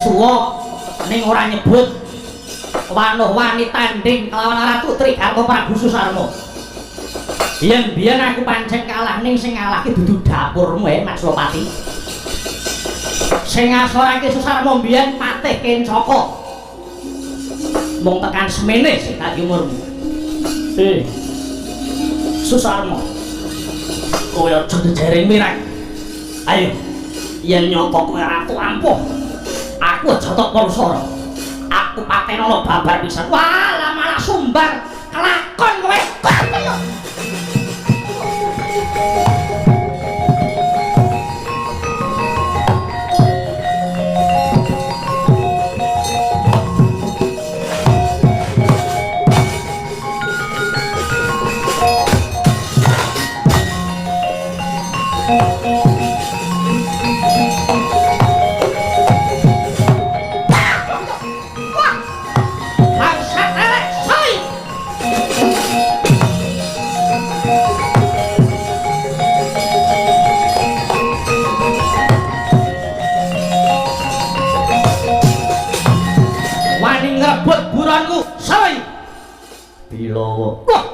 Suwa ning ora nyebut wanuh-wani tanding kelawan Ratu Trigarta Prabu Susarma. Yen biyen aku pancen kalah ning sing ngalahke dudu dapurmu Mas Lopati. Sing ngasorake Susarma biyen Patih Kencaka. Mung tekan semene sing dadi umurmu. Susarma. Kowe aja dereng mirang. Ayo. Yen nyapa kowe ratu ampuh. Aku aja tok Palsara. Aku patenono babar pisan. Walah malah sumbar kelakon kowe. Bilawa. Wah.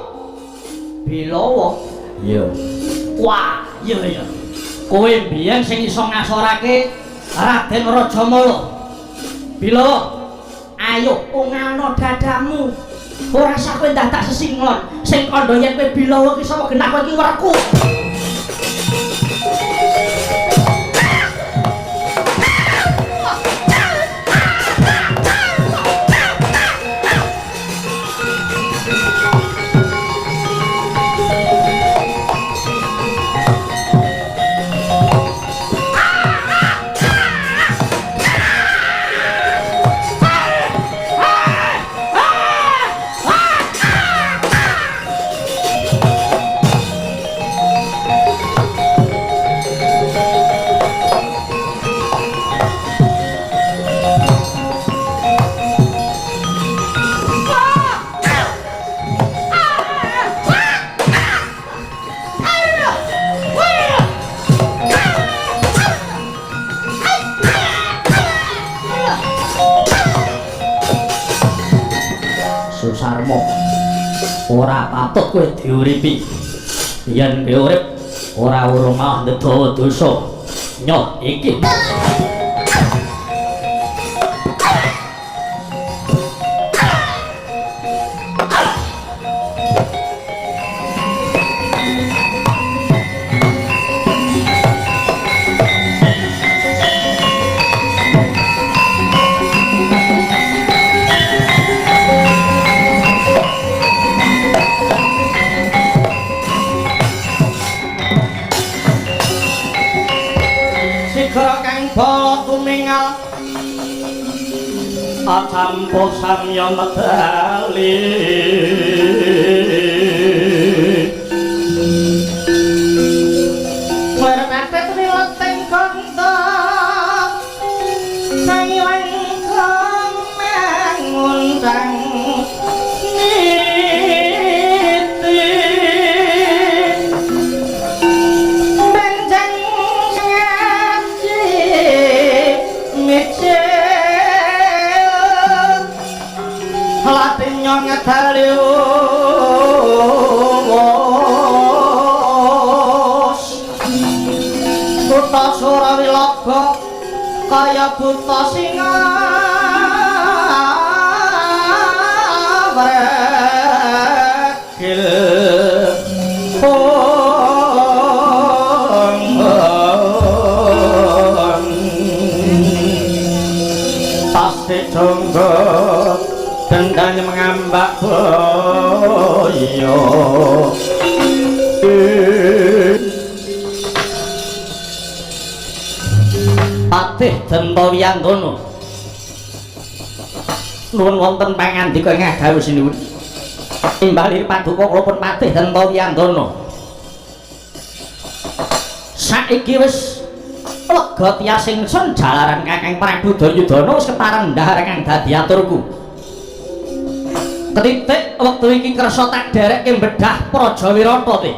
Bilawa. Iya. Wah, iya. Kowe mbiyen sing iso ngasorake Raden Rajamala. Bilawa. Ayo ungalno dadamu. Ora usah kowe dadak sesinglon. Sing kandha yen kowe Bilawa ki sapa genah kowe ki werku. Susarma, ora patut kowe diuripi. Yen kowe urip ora urung malah ndedawa dosa. Nyoh iki. Acampo samya medali Wermate trileteng kanta sayiwang kang ngundang niti benjang ngaji mice Latinyo ngedaliwos Buta Surawilaga kaya buta singa Wrekil Pasti jonggot dendanya mengambak boyo Patih Dempa Wiyantana nuwun wonten pangandika ingkang dawuh sinuwun imbali paduka kula pun Patih Dempa Wiyantana saiki wis lega tiyas ingsun jalaran Kakang Prabu Duryudana wis kepareng ndahar kang dadi aturku ketitik wektu iki kersa tak derekke mbedah Praja Wirata te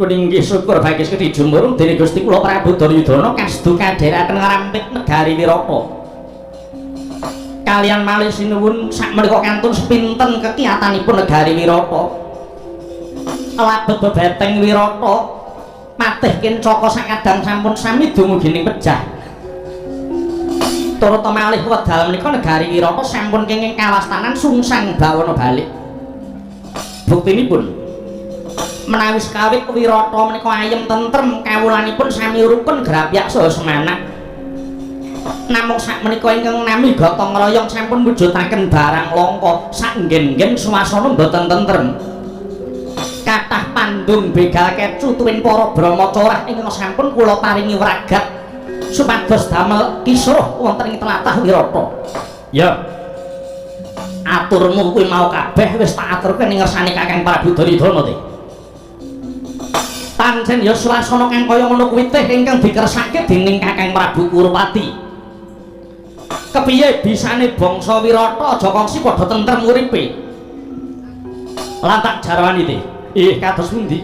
Kuninggih syukur bagus kedhi jumur dene Gusti kula Prabu Duryudana kastu kadheraken ngrampit negari Wirata. Kalian malih sinuwun sakmenika kantun sepinten kekiyatanipun negari Wirata. Labet bebeteng Wirata patih Kincaka sakadang sampun sami dumugining pejah. Turut malih wedal menika negari Wirata sampun kenging kawastanan sungsang bawana balik. Buktinipun menawi kawit Wirata menika ayem tentrem kawulanipun sami rukun grapyak saha semanak. Namung sakmenika ingkang nami gotong royong sampun mujudaken barang langka saknggen-nggen swasana boten tentrem. Kathah pandung begal kecu tuwin para brahmacara ingkang sampun kula paringi wragat supados damel kisruh wonten ing tlatah Wirata. Ya. Aturmu kuwi mau kabeh wis tak aturke ning ngersane Kakang Prabu Duryudana te. Pancen ya swasana kang kaya ngono kuwi teh ingkang dikersake dening Kakang Prabu Kurupati. Kepiye bisane bangsa Wirata aja kongsi padha tentrem uripe? Lan tak jarwani te. Kados pundi?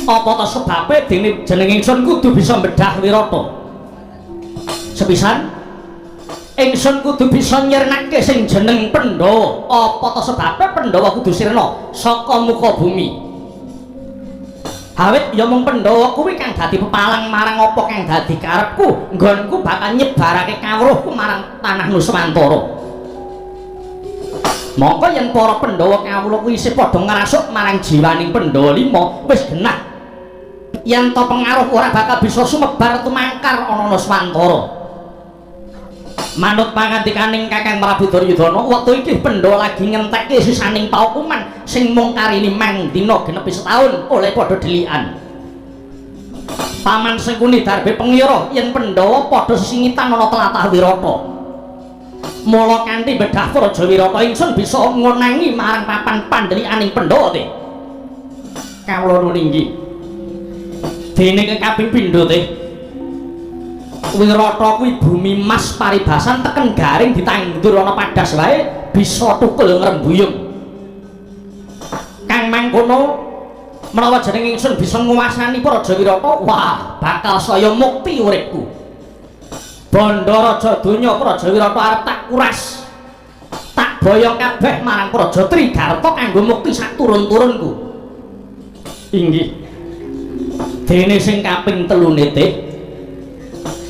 Apa ta sebabe dene jeneng ingsun kudu bisa mbedah Wirata? Sepisan ingsun kudu bisa nyirnake sing jeneng Pandhawa. Apa ta sebabe Pandhawa kudu sirna saka muka bumi? Awit ya mung Pandhawa kuwi kang dadi pepalang marang apa kang dadi karepku, nggonku bakal nyebarake kawruhku marang tanah Nuswantara. Mongko yen para Pandhawa kawula kuwi isih padha ngrasuk marang jiwaning Pandhawa 5 wis genah. Yen to pengaruh ora bakal bisa sumebar tumangkar ana Nuswantara. Manut pangandikaning Kakang Prabu Duryudana, wektu iki Pandhawa lagi ngentekke sisaning paukuman sing mung karini mang dina genepi setahun oleh padha delikan. Paman Sengkuni darbe pengira yen Pandhawa padha sesingitan ana tlatah Wirata. Mula kanthi bedah Praja Wirata ingsun bisa ngonangi marang papan pandhelikaning Pandhawa te. Kawula nuwun inggih. Dene kaping pindho te. Wirata kuwi bumi mas paribasan teken garing ditandur ana padas wae bisa tukul ngrembuyung. Kang mangkono menawa jeneng ingsun bisa nguwasani Praja Wirata, wah bakal saya mukti uripku. Bandha raja donya Praja Wirata arep tak kuras. Tak boyong kabeh marang Praja Trigarta kanggo mukti sak turun-turunku. Inggih. Dene sing kaping 3 nete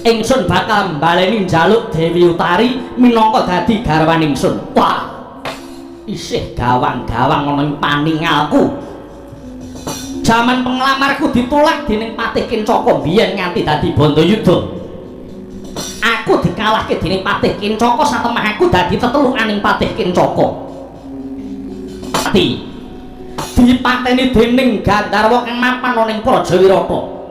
ingsun bakal mbaleni njaluk Dewi Utari minangka dadi garwaning ingsun. Wah, isih gawang-gawang ana ing paningalku. Jaman penglamarku ditolak dening Patih Kincaka biyen nganti dadi Bandayuda. Aku dikalahke dening Patih Kincaka satemah aku dadi tetelukaning Patih Kincaka. Pati dipateni dening Gandharwa kang mapan ana ing Praja Wirata.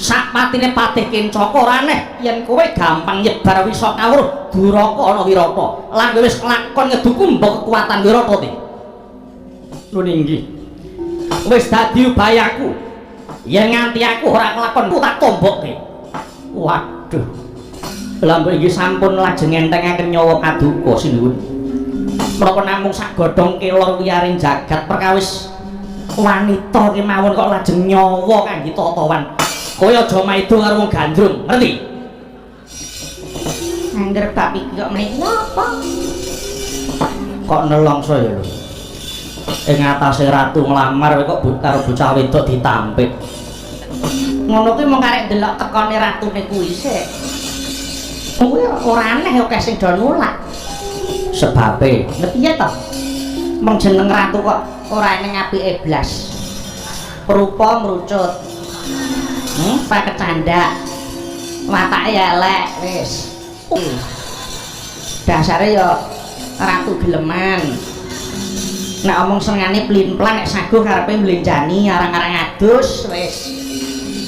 Sakpatine Patih Kincaka ora aneh yen kowe gampang nyebar wisa kawruh duraka ana Wirata lan wis kelakon ngedukumba kekuatan Wirata te. Nuwun inggih. Wis dadi ubayaku. Yen nganti aku ora kelakon ku tak tombokke. Waduh. Lah mbok iki sampun lajeng entengaken nyawa kaduka sinuwun. Menapa namung sak godhong kelor wiyaring jagat perkawis wanita kemawon kok lajeng nyawa kangge tatawan. Kowe aja maido karo wong gandrung, ngerti? Angger bab iki kok mriki apa? Kok nelongso ya lho. Ing atase ratu nglamar kok karo bocah wedok ditampik. Ngono kuwi mung karek delok tekone ratune kuwi sik. Kuwi ora aneh kok sing do nolak. Sebabe, ngerti ya to? Mung jeneng ratu kok ora ning apike blas. Rupa mrucut. Pakai canda watake elek wis. Dasare ya ratu geleman. Nek omong senengane plin-plan nek saguh karepe mlenjani arang-arang adus wis.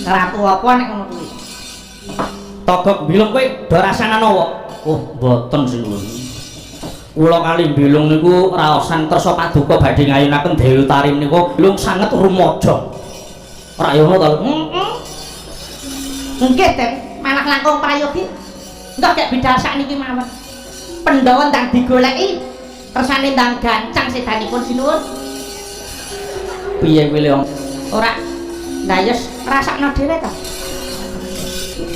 Ratu apa nek ngono kuwi? Togok bilung kowe do rasanana wae. Oh, mboten sinuwun. Kula kali bilung niku raosan kersa paduka badhe ngayunaken Dewi Utari niku bilung sanget rumaja. Ora ya ngono to. Nggih, Den, malah langkung prayogi. Entuk gek bidal sakniki mawon. Pandhawa ndang digoleki kersane ndang gancang sedanipun sinuwun. Piye kuwi Leong? Ora ndayes rasakno dhewe to.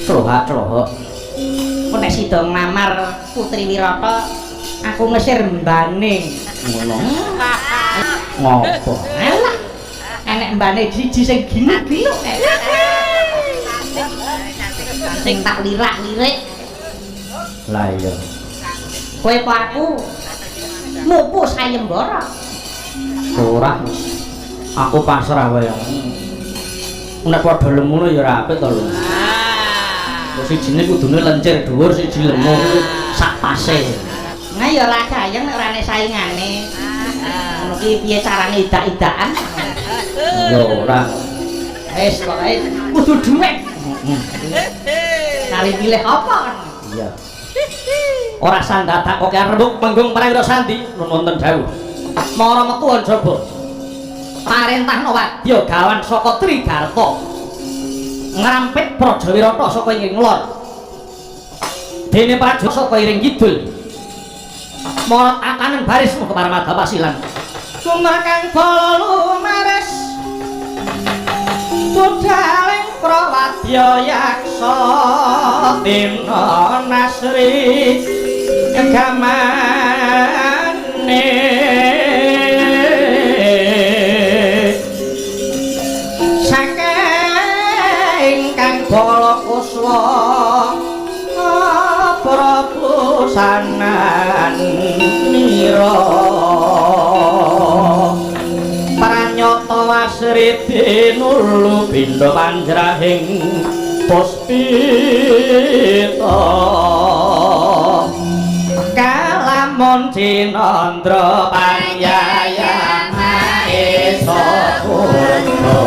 Troha-troha. Kok nek sida ngamar Putri Wirata aku ngesir mbane. Ngono. Ngopo? Alah. Enek mbane siji sing ginu-ginu. Sing tak lirak-lirik. Lah iya. Kowe apa aku mupu sayembara. Ora. Aku pasrah wae. Nek padha lemu ya ora apik to lho. Sijine kudune lencir dhuwur, siji lemu sak pase. Nah ya ora gayeng nek ora ane saingane. Ngono ki piye carane idak-idakan? Ya ora. Wis pokoke kudu dhuwit. Kali pilih apa kan? Iya. Ora sandadak kok rembug panggung Prawira Sandi wonten dawuh. Mara metu njaba. Parentahna wadya gawan saka Trigarta. Ngrampit Praja Wirata saka ing lor. Dene praja saka iring kidul. Marot akanen baris keparamada pasilan. Kumarkang bala lumares. Budhaling prawadya yaksa dina nasri gamane saking kang bala kuswa Prabu sananira pranyata wasriti nulu pindha panjrahing puspita kalamun cinandra panyayang maesa purna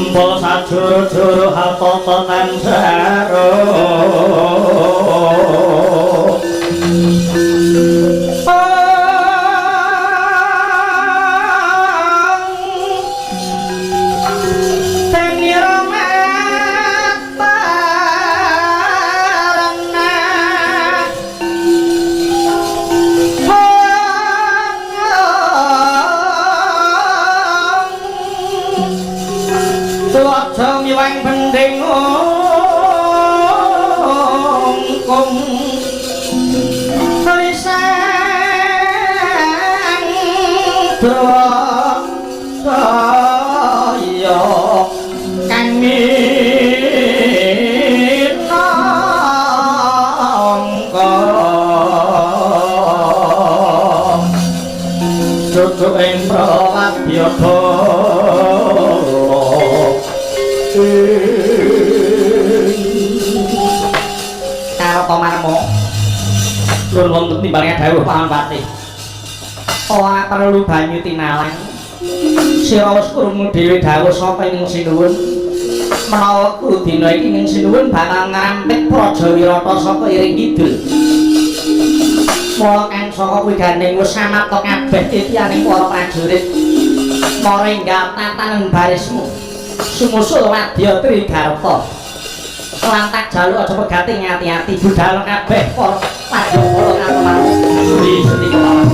kumpul sajuru-juru hatotonan jaro miwang penting ongkong tulisan saya kang minangka cucuk ing prawadyabala karo pamarmo lur wonten timbange dawuh Pamanpati ora perlu banyu tinalang sira wis krungu dhewe dawuh sapa ing Sinuwun menawa dina iki ing Sinuwun bakal ngrampik Praja Wirata saka iring kidul mula kang saka kuwi gandeng wis samapta kabeh titianing para prajurit mara enggal tatanen barismu sumusul wadya Trigarta lantak jaluk aja pegati ngati-ati budal kabeh para padha karo mawon sudi kelawan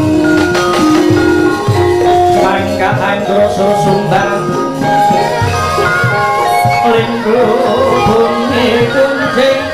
mangga anggo sumbang linggo bumi kunjing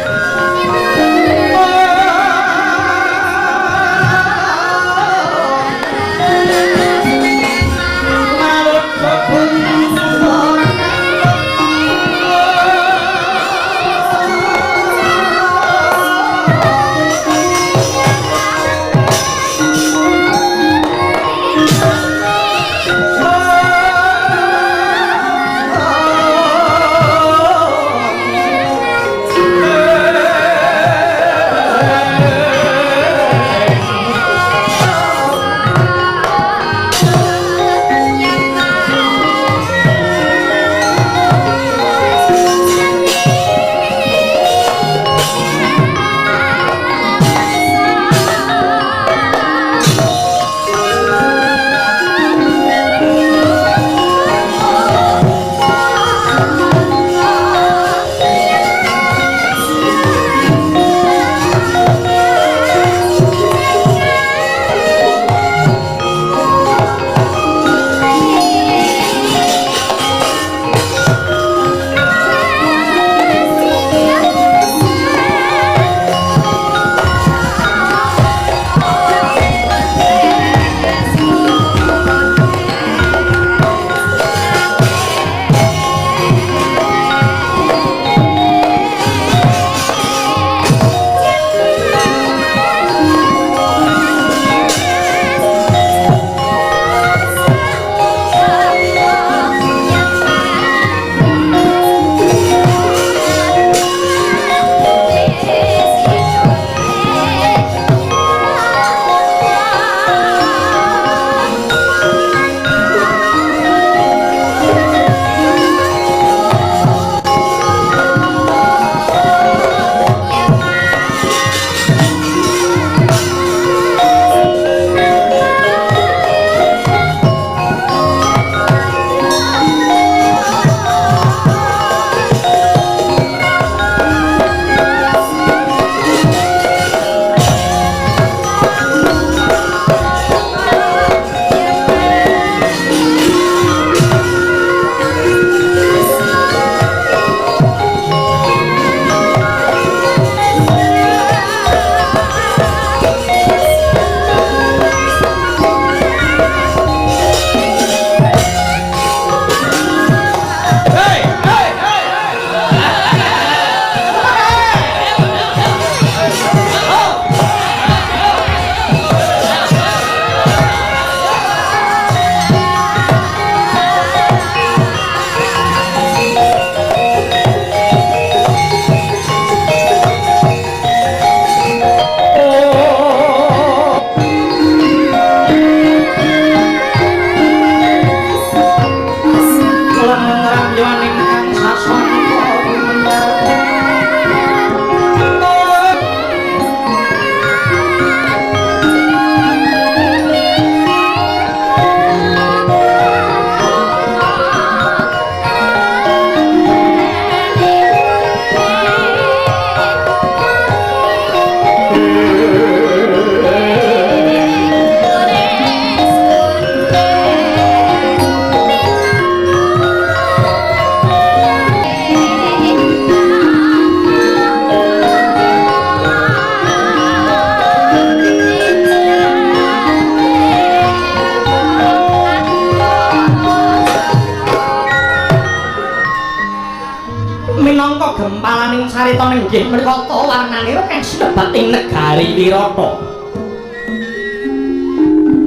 carita nenggih menika warnanira kang sinebat ing negari Wirata.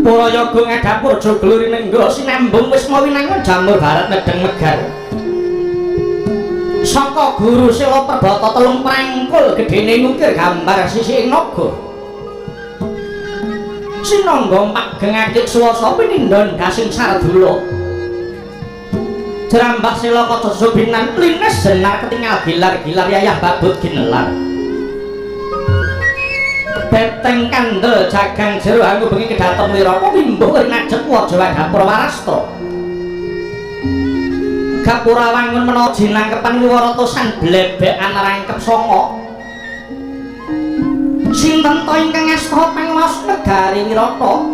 Para yoga ngadhapur jogluri nenggo sinambung wis mawinangun jamur barat medeng megar. Saka guru Sila Perbata telung prangkul gedene nukir gambar sisih naga. Sinangga pagengake swasa pinindon gasing Sardula. Jerambah Sila Kaca Subinan lines jenar ketingal gilar-gilar yayah babut ginelar. Beteng kandel jagang jero anggo bengi kedaton Wirata wimbuh ngajeng waja Gapura Warasta. Gapura wangun menawa jinangkepan wiwaratosan blebekan rangkep sanga. Sinten to ingkang ngasta pangawas negari Wirata?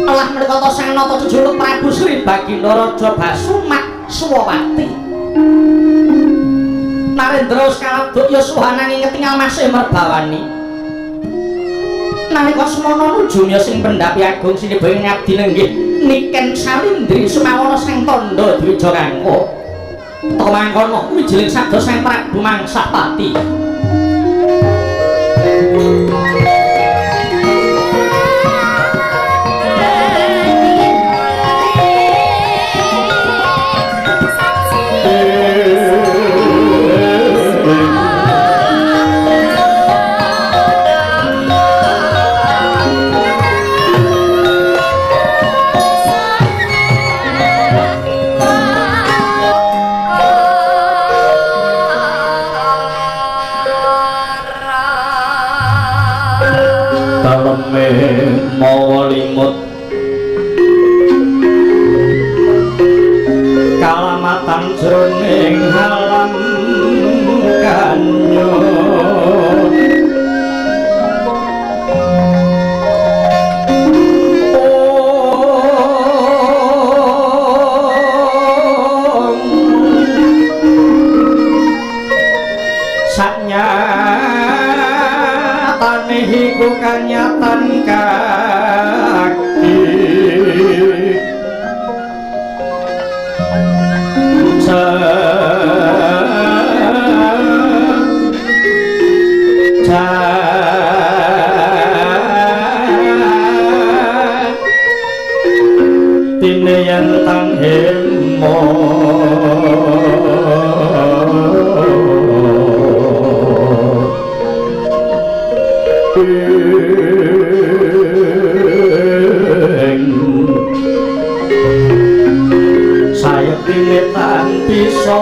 Alah menika to sang nata jejuluk Prabu Sri Baginda Raja Basumat Suwawati. Narendra Skalabuk Yuswa nanging ketingal masih merbawani. Nalika semana nuju sing pendhapi agung sinebaya ngabdi nenggih Niken Salindri sumawana sang tandha Dwija Kangka. Ta mangkono wijiling sabda sang Prabu Mangsapati. Mawa limut kalamatan jroning alam kanyo saknyatane iku kanyatan kaki tineyan tang hemo saya pilihan bisa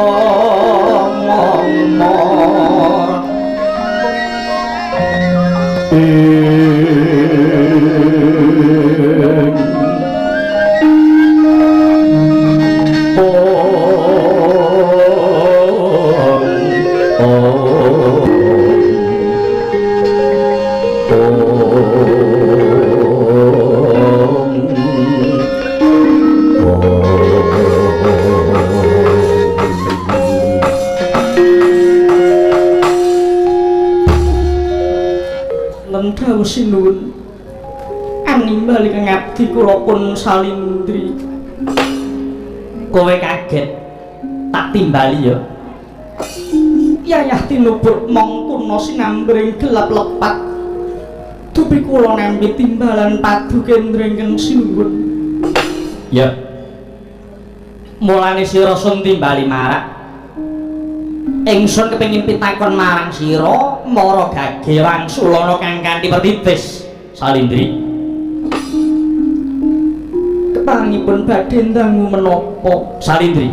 ngomong Lendhawu sinuwun animbali kang ngabdi kula pun Salindri. Kowe kaget tak timbali ya. Yayah tinubuk mong tuna sinambring gelap lepat. Dupi kula nembe timbalan padu kendrengken sinuwun. Ya. Mulane sira sun timbali marak. Ingsun kepengin pitakon marang sira mara gage wangsulana kang kanthi pertitis Salindri. Kepangipun badhe ndangu menapa Salindri?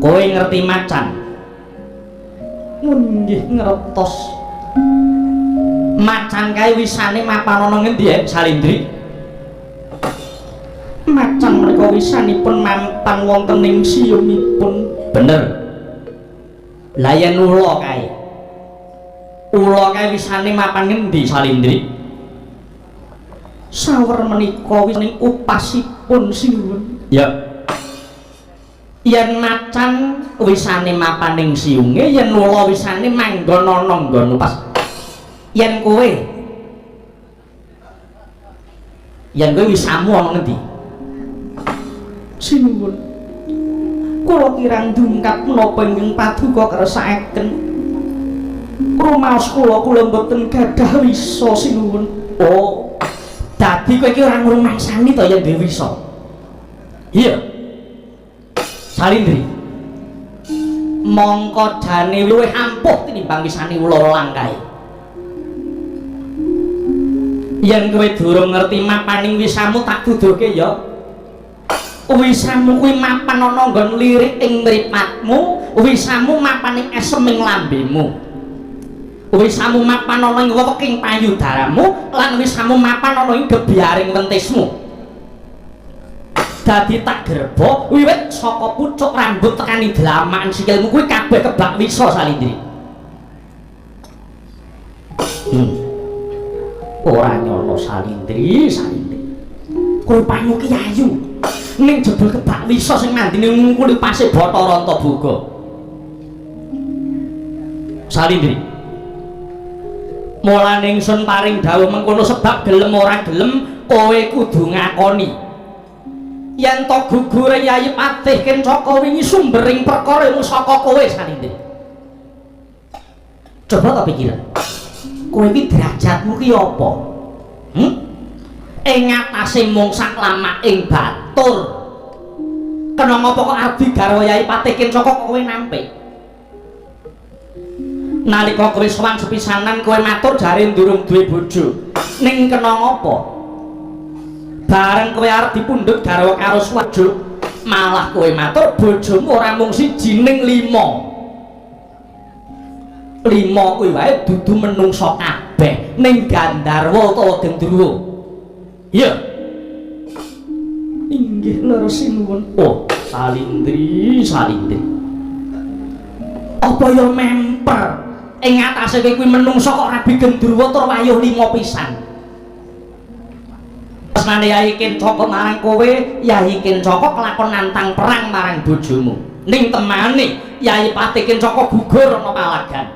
Kowe ngerti macan? Nggih ngertos. Macan kae wisane mapan ana ngendi Salindri? Macan menika wisanipun mapan wonten ing siyumipun. Bener. Lah yen ula kae wisane mapan ngendi Salindri? Sawer menika wisane upasipun sinuwun. Ya. Yen macan wisane mapan ing siunge, yen ula wisane manggon ana nggon upas. Yen kowe wisamu ana ngendi? Sinuwun. kula kirang ndungkap menapa ingkang paduka kersakaken rumaos kula mboten gadah wisa sinuwun. Oh, dadi kowe iki ora ngrumangsani to yen dhewe wisa. Iya. Salindri. Mongko jane luwih ampuh tinimbang wisane ula langkahe. Yen kowe durung ngerti mapaning wisamu tak duduhke ya. Wisamu kuwi mapan ana nggon lirik ing mripatmu, wisamu mapaning eseming lambemu. Wisamu mapan ana ing weweking payudaramu lan wisamu mapan ana ing gebiaring wentismu. Dadi tak gerba wiwit saka pucuk rambut tekani dlamakan sikilmu kuwi kabeh kebak wisa Salindri. Ora nyono Salindri. Kowe panyuki ayu ning jebul kebak wisa sing mandine ngungkuli pase Bathara Antaboga. Salindri. Mulane ingsun paring dawuh mengkono sebab gelem ora gelem kowe kudu ngakoni yen to gugure Yayi Patih Kencaka wingi sumbering perkara mung saka kowe Salindri. Coba tak pikiran. Kowe iki derajatmu ki apa? Ing atase mung saklama ing batur. Kena ngapa kok abdi garwa Yayi Patih Kencaka kowe nampik? Nalika kowe sowan sepisanan kowe matur jare durung duwe bojo. Ning kena ngapa? Bareng kowe arep dipundhut garwa karo Swajo, malah kowe matur bojomu ora mung siji ning 5. 5 kuwi wae dudu menungsa kabeh ning Gandharwa utawa Gendruwo. Iya. Inggih loro sinuwun. Oh, Salindri. Apa ya memper ing atase kowe kuwi menungsa kok rabi Gendruwo tur wayuh 5 pisan. Pesnane Yayi Kencaka marang kowe, Yayi Kencaka kelakon nantang perang marang bojomu. Ning temane Yayi Patih Kencaka gugur ana palagan.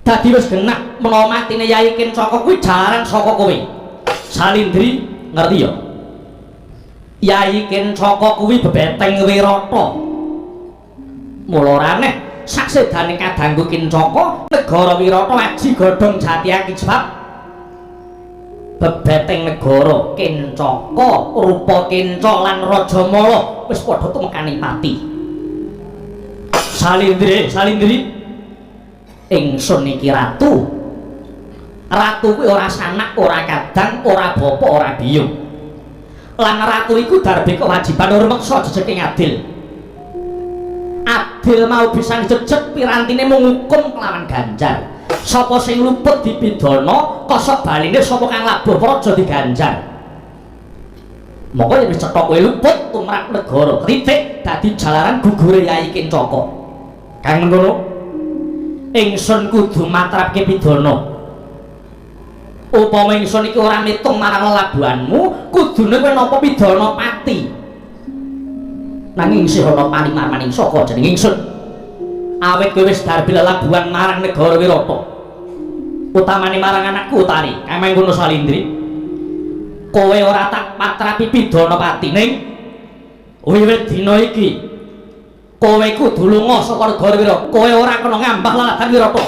Dadi wis genah menawa matine Yayi Kencaka kuwi jaran saka kowe. Salindri, ngerti ya? Yayi Kencaka kuwi bebeteng Wirata. Mula ora aneh saksedane kadangku Kencaka negara Wirata aji godhong Jatiaki sebab bebeteng negara Kencaka, rupa Kenca lan Rajamala wis padha tumekani pati. Salindri. Ingsun iki ratu. Ratu kuwi ora sanak, ora kadang, ora bapa, ora biyung. Lan ratu iku darbe kewajiban rumeksa jejeking adil. Adil mau bisa jejet pirantine mung hukum kelawan ganjar. Sapa sing luput dipidana, kosok baline sapa kang labuh praja diganjar. Moko yen wis cetha kowe luput tumrap negara, kritik dadi jalaran gugure Yayi Kencaka. Kang ngono ingsun kudu matrapke pidana. Upama ingsun iki ora mitung marang lelabuhanmu, kudune kowe nampa pidana pati. Nanging isih ana panimarmaning saka jeneng ingsun. Awit kowe wis darbi lelabuhan marang negara Wirata. Utamane marang anakku Utari, emang ngono Salindri. Kowe ora tak patrapi pidana pati ning wiwit dina iki kowe kudu lunga saka negara Wirata. Kowe ora kena ngambah laladan Wirata.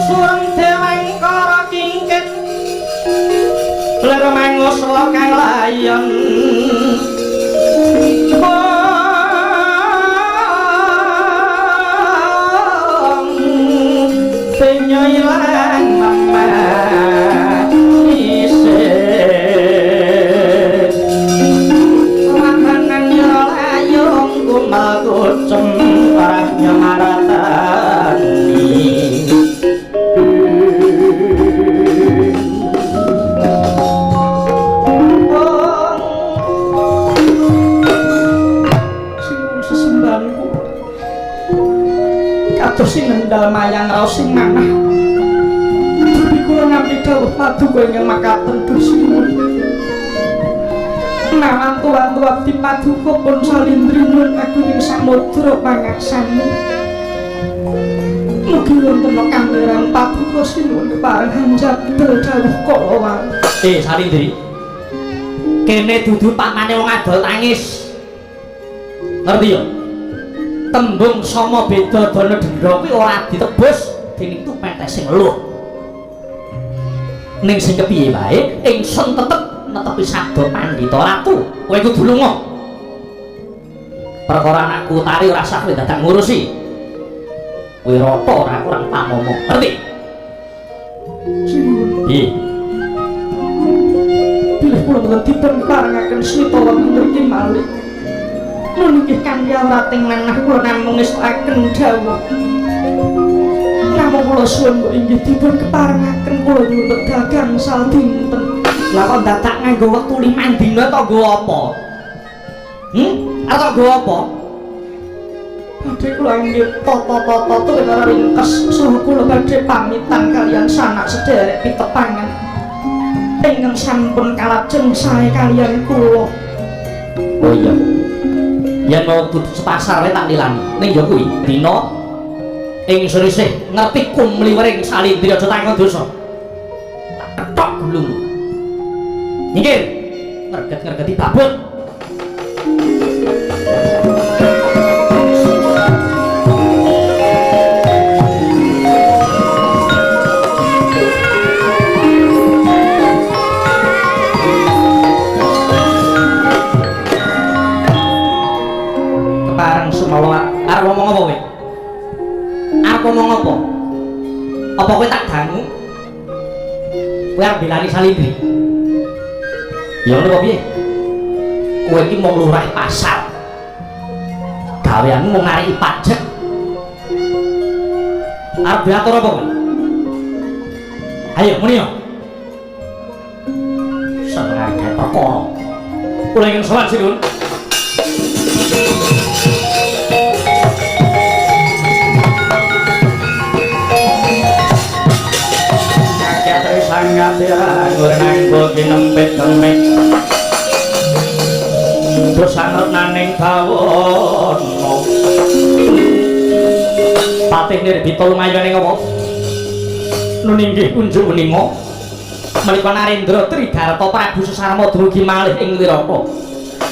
Sureng deweng karo kingkit ler mangus kang layon. Penyoilan mama isih makanan yo layung kumal kucem parahnya maratani. Sesembahanku kados sing ngendal mayang raos sing manah. Dupi kula nampi dawuh paduka ingkang makaten Gustimun. Nawan tuwa abdi paduka pun Salindri nyuwun agung ing samudra pangaksani. Mugi wonten kameran paduka sinuwun keparengan jabel dawuh kala wau. Salindri. Kene dudu pamane wong adol tangis. Ngerti ya? Tembung sama beda dana dendra kuwi ora ditebus dening tumetes sing eluh. Ning sing kepiye wae ingsun tetep netepi sabda Pandhita Ratu. Kowe kudu lunga. Perkara anakku Tari ora sah kowe dadak ngurusi. Wirata ora kurang pamomo. Ngerti? Sinuwun. Piye? Bilih kula mboten dipun parengaken snita wonten mriki malih. Nun inggih kanthi awrating manah kula namung ngestokaken dawuh. Namung kula suwun kok inggih dipun keparengaken kula nyuwun dagang sal dinten. Lah kok dadak nganggo wektu 5 dina to nggo apa? Arep nggo apa? Badhe kula inggih tata-tata tuwin ringkes saha kula badhe pamitan kaliyan sanak sederek pitepangan. Ingkang sampun kalajeng sae kaliyan kula. Oh iya. Yen mau tutu sepasar wae tak nilani. Ning ya kuwi dina ingsun isih ngerti kumliwering Salindri aja takon dosa. Ketok gulung. Nyingkir. Ngerget-ngergeti babut. Arep ngomong apa kowe? Arep ngomong apa? Apa kowe tak dangu? Kowe arep belani Salindri? Ya ngono piye? Kowe iki mau lurah pasar. Gaweanmu mau ngareki pajak. Arep diatur apa kowe? Ayo muni yo. Seneng gawe perkara. Kula ingin sowan Sinuwun. Sangatira ngurnang bogi nempet kemek dosan naning bawono patih nirbita lumayane apa nuninggih kunjuk menika menika Narendra Tridarta Prabu Susarma dumugi malih ing Wirata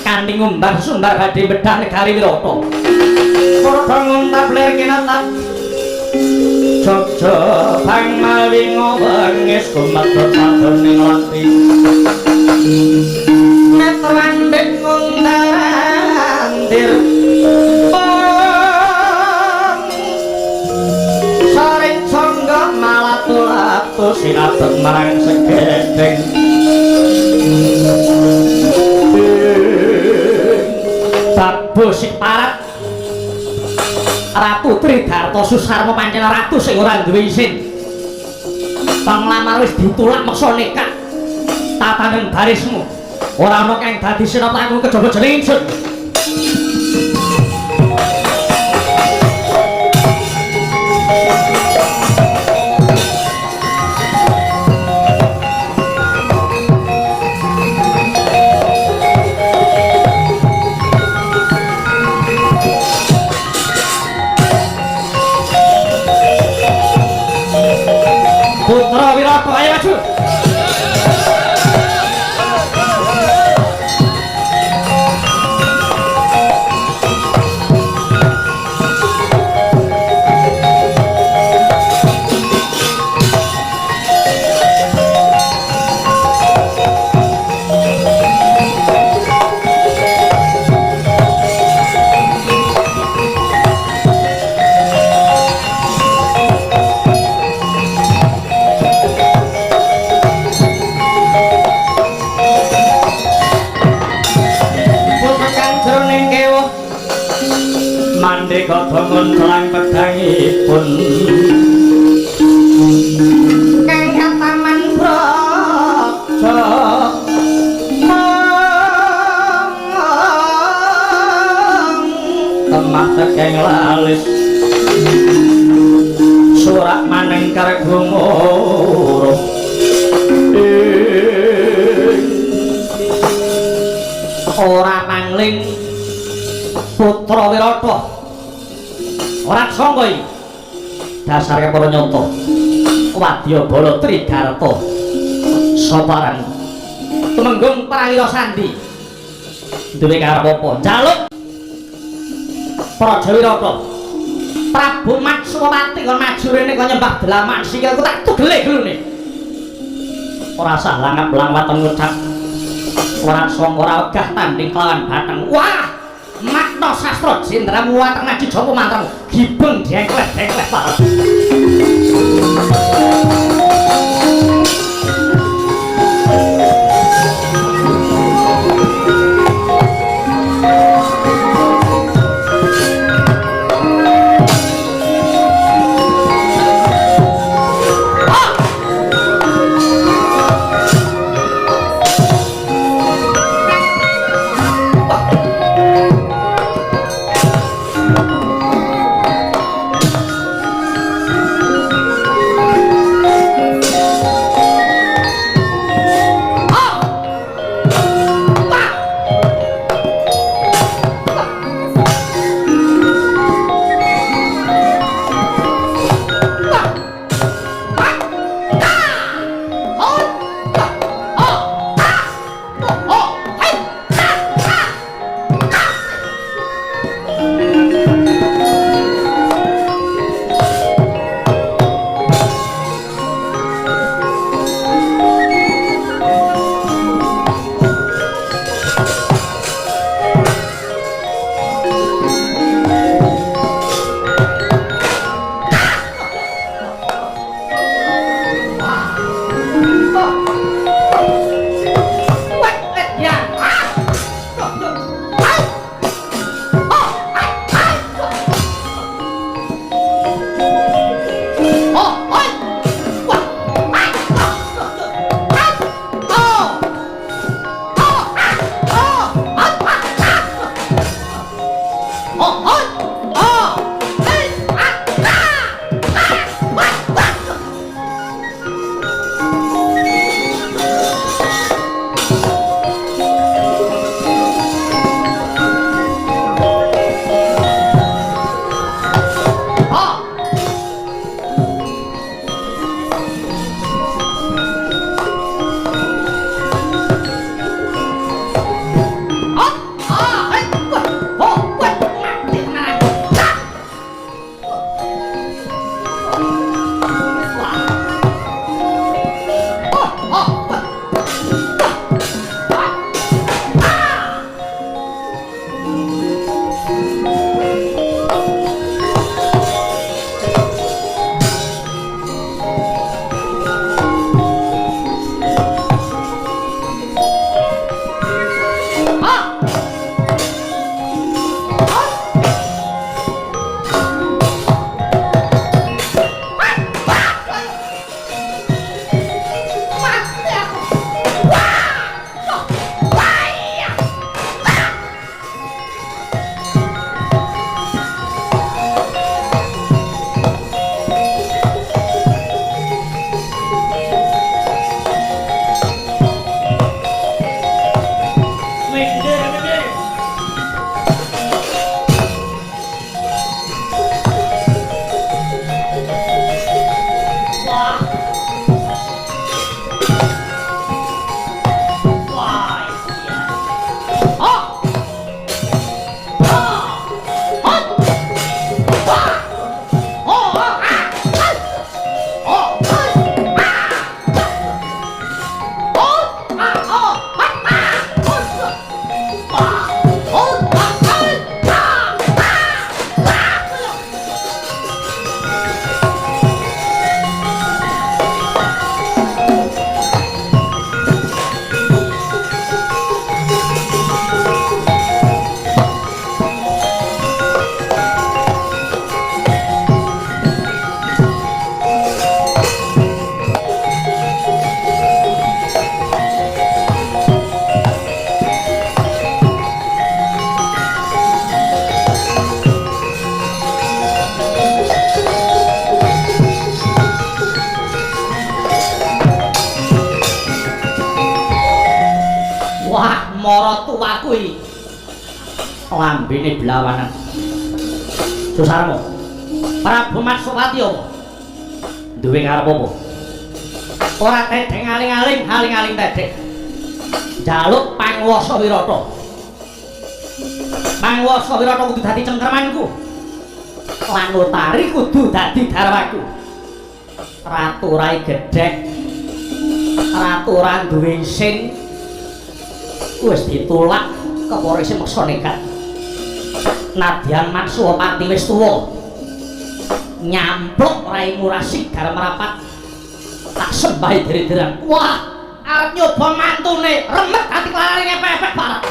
kanthi ngumbah sumbar badhe bedah negari Wirata padha nguntabler kinatap Jogja bang mawi ngobengis kumatur sabening lati Netranding ngundandir saring sangga malatu-latu sinabet marang segedeng Babu si parat Ratu Tridarta Susarma pancen ratu sing ora duwe isin. Panglamar wis ditulak meksa nikah. Tatanen barismu ora ana kang dadi senopatimu kejaba jeneng ingsun. Putra Wirata ayo maju. Mandeka bangun kelang pedangipun kang kataman praja temah tekeng lalis surak maneng kargumuruh ora mangling Putra Wirata ora sangka iki dasare para nyata wadya bala tridarta saparan tumenggung prawira sandi duwe karep apa njaluk Praja Wirata Prabu Matswapati kon maju rene kon nyembah delaman sikilku tak tugele glune ora sah langap langwaten ngucap ora sangka ora wegah tanding kelawan batang wah makna sastra jendra muwateng naji japa mantrang gibeng dengklek-dengklek parep mara tuwa kuwi lambene blawanan Susarmo Prabu Matsupati apa duwe karep apa? Ora tedeng aling-aling tedeng. Jaluk Pangwasa Wirata. Pangwasa Wirata kudu dadi cengkramanku. Lan Utari kudu dadi garwaku. Ratu Rai Gedhek, Ratu ora duwe isin, wis ditulak kepara isih meksa nekat. Nadyan Maksupati wis tuwa. Nyampluk raimu rasik garem merapat. Tak sembahi diri-diran. Wah, arep nyoba mantune, remet ati kelarane ngepek-epek parah.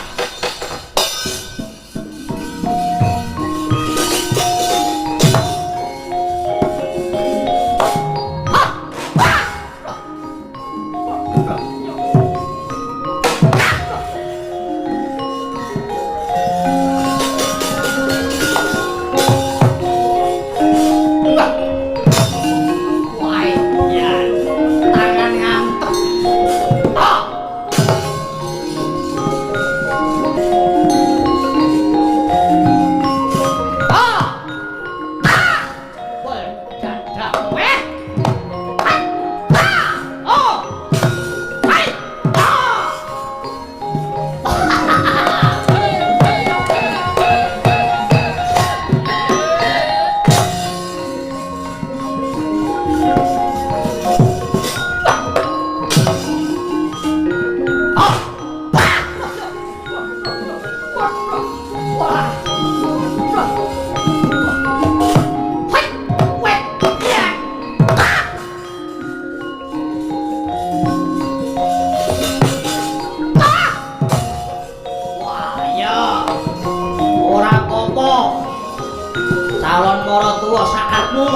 Calon maratuwa sakatmu.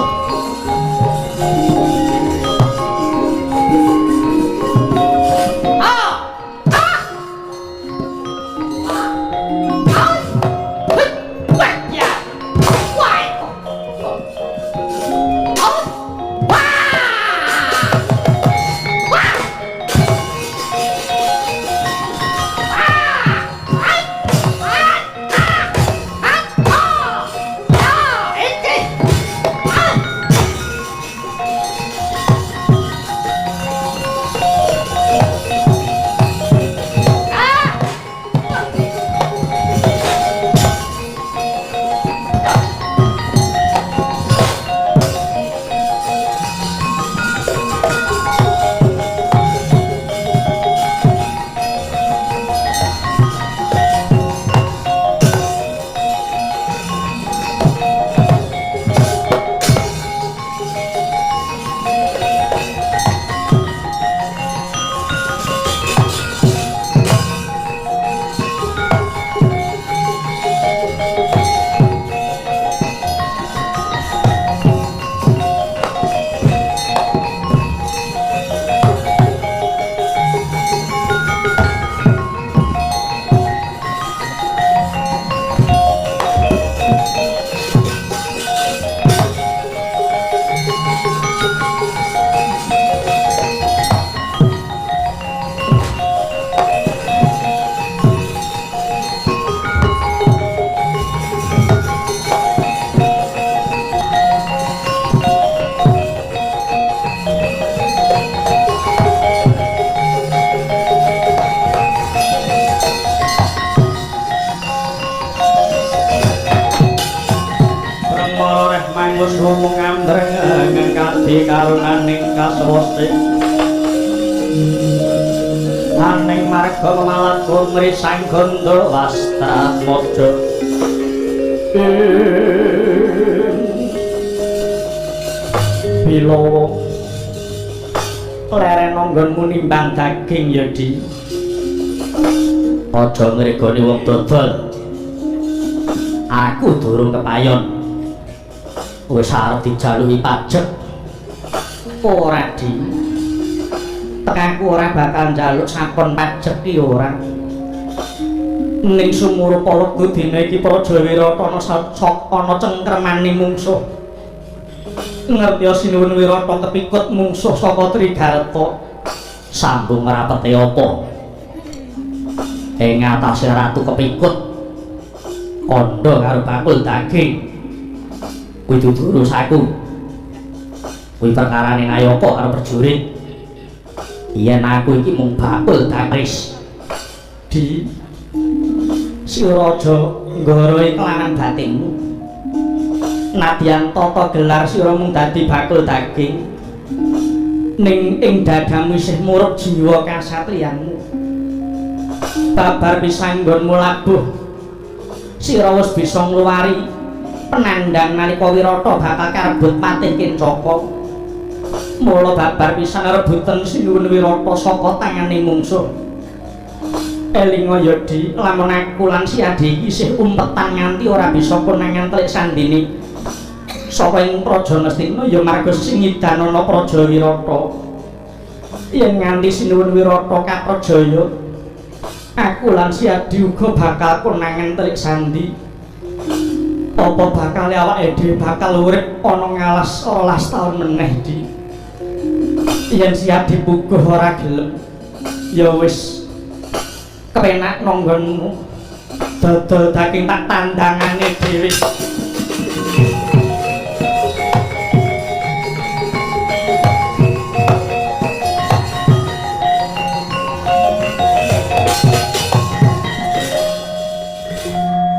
Karunaning kaswasti aning marga malat kumri sang gondo wastrat mojo Bilowo leren nonggonmu nimbang daging yadi aja ngregoni wong dodol. Aku durung kepayon wis arep dijaluki pajek. Ora di tekaku ora bakal njaluk sampun pajek ki ora ning sumurupa lega dina iki Praja Wirata ana cengkremane mungsuh ngerti sinuwun Wirata kepikut mungsuh saka Trigarta sambung rapete apa ing atase ratu kepikut kandha karo bakul daging kuwi dudu urusanku. kuwi perkarane Nayaka karo prajurit. Yen aku iki mung bakul dakris. Di si raja nggorohi kelangan batinmu. Nadyan tata gelar sira mung dadi bakul daging. Ning ing dadamu isih murub jiwa kasatriyanmu. Babar pisanggonmu labuh. Sira wis bisa ngluwari penandang nalika Wirata bakal karebut patih Kencaka. Mula babar pisan rebutan Sinuwun Wirata saka tanganing mungsuh. Elinga Yadi, lamun aku lan si Adi iki isih umpetan nganti ora bisa konangan telik sandini saka ing Praja Ngastina ya marga sing ngidanana Praja Wirata. Yen nganti Sinuwun Wirata kaprajaya, aku lan si Adi uga bakal konangan telik sandi. Apa bakal awake dhewe bakal urip ana ngalas 12 taun meneh di. Yen si Adi puguh ora gelem, ya wis kepenak nonggonmu dodol daging tak tandangane dhewe.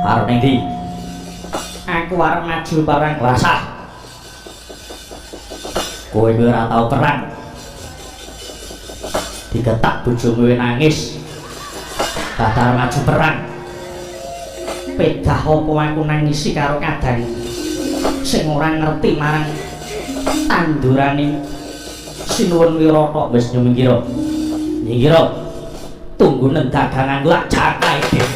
Arep ning ndi? Aku arep maju perang Glasah. Kowe ora tau perang. Digetak bojomu nangis. Batar maju perang. Pedah apa aku nangisi karo kadang sing ora ngerti marang tandurane Sinuwun Wirata. Wis nyingira. Nyingira. Tunggu nang dagangan lak jakae dhewe.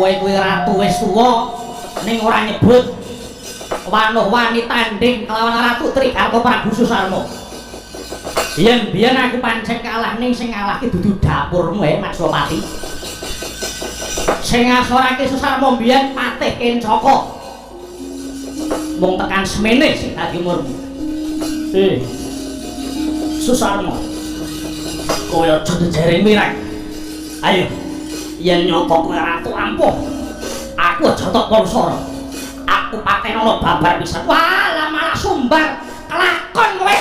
Kuwi ratu wis tuwa ning ora nyebut wanuh-wani tanding kelawan Ratu Trigarta Prabu Susarma. Yen biyen aku pancen kalah ning sing ngalahke dudu dapurmu Matsapati. Sing ngasorake Susarma biyen patih Kencaka. Mung tekan semene sing dadi umurmu. Susarma. Kowe aja dijere mirang. Ayo. Yen nyapa kowe ratu ampuh, aku aja tok Pansara. Aku patenono babar pisan. Walah malah sumbar kelakon kowe.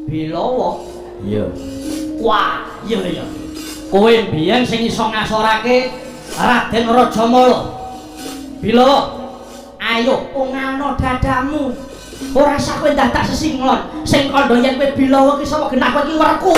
Bilawa. Iya. Wah, iya. Kowe mbiyen sing iso ngasorake Raden Rajamala. Bilawa. Ayo ungalno dadamu. Ora sak kowe dadak sesinglon. Sing kandha yen kowe Bilawa ki sapa genah kowe ki werku.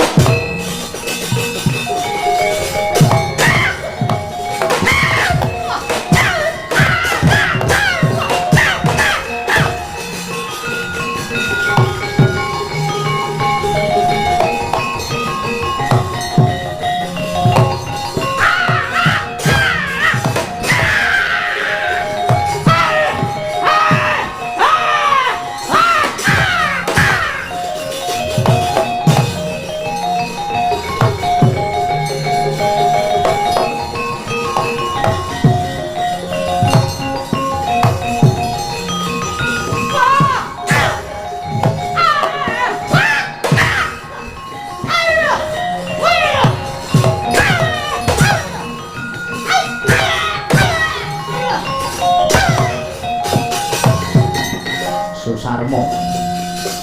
Sarma.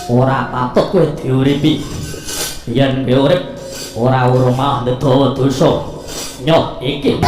Ora patut kowe diuripi. Yen kowe urip ora urung ndedawa dosa. Nyoh iki.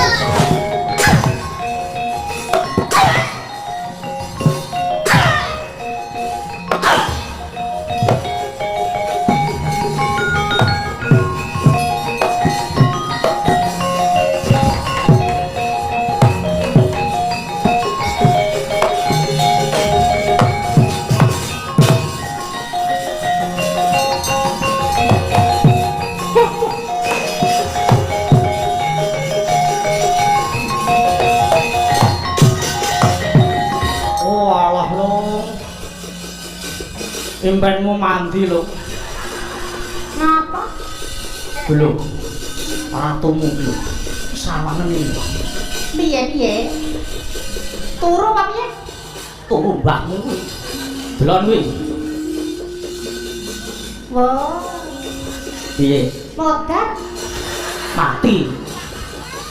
Impenmu mandi lho. Ngapa? Belum. Ratumu lho. Sawangen iki. Piye? Turu apa piye? Turu mbahmu kuwi. Delon kuwi. Wah, Piye? modar. Mati.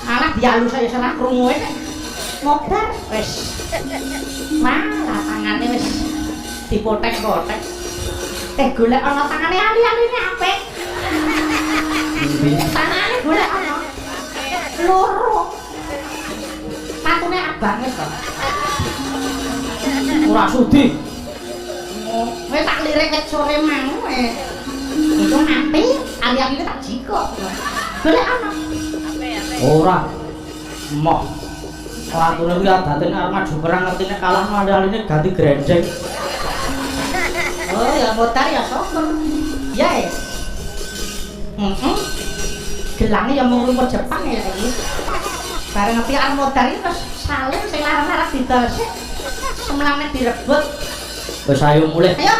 Alah dialus saya salah krungu modar wis. Malah tangane wis dipotek-potek. Golek ana tangane ali-aline apik. Tangane golek ana. Loro. Patune abang wis kok. Ora sudi. Wis tak lirik wit sore mau itu ngampe ali-aline tak jikok. Golek ana. Ora. Moh. Latune kuwi adatene arep maju perang ngertine kalah ali-aline ganti grendeng. Oh ya modar ya syukur. Ya. Gelange ya mung rumput Jepang ya iki. Bareng ngerti arep modar iki terus salin sing larang-larang didosek. Semlane direbut. Wis ayo mulih. Ayo.